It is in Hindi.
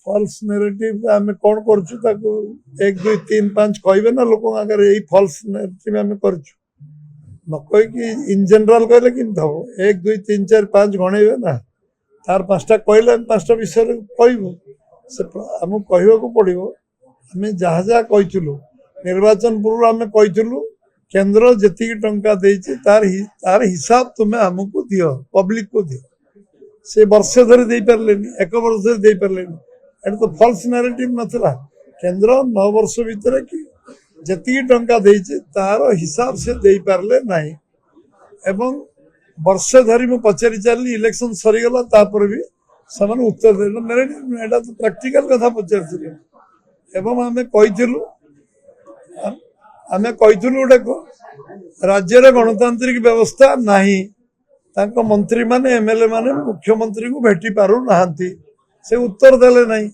फॉल्स नेरेटिव आम कौन करूँ 1 2 3 5 कहे ना लोक आगे यही फॉल्स नेरेटिव आम कर न कहीकि इन जनरल कहले कि 1 2 3 4 5 गणेबे ना तार 5टा कहले 5टा विषय कहबू से आमको कहवाक पड़ो आम जहाँ जहाँ कहूँ निर्वाचन पूर्व आम कहूँ केन्द्र जी टंका तार हिसाब तुम्हें आमको दियो पब्लिक को दियो से वर्षे धरी दे पारे 1 वर्ष दे पारे एट तो फॉल्स नैरेटिव नथला केन्द्र 9 वर्ष भितर कि जी टंका तार हिसाब से दे पारे ना एवं वर्षे धरी मु पचारि चली इलेक्शन सरीगला तापर भी समान उत्तर दे नैरेटिव एटा तो प्रैक्टिकल कथा पचार एवं आम कहूँ गोटे राज्य रे गणतांत्रिक व्यवस्था नहीं तांको मंत्री माने एमएलए माने मुख्यमंत्री को भेटी पारु नाहंती से उत्तर देले नहीं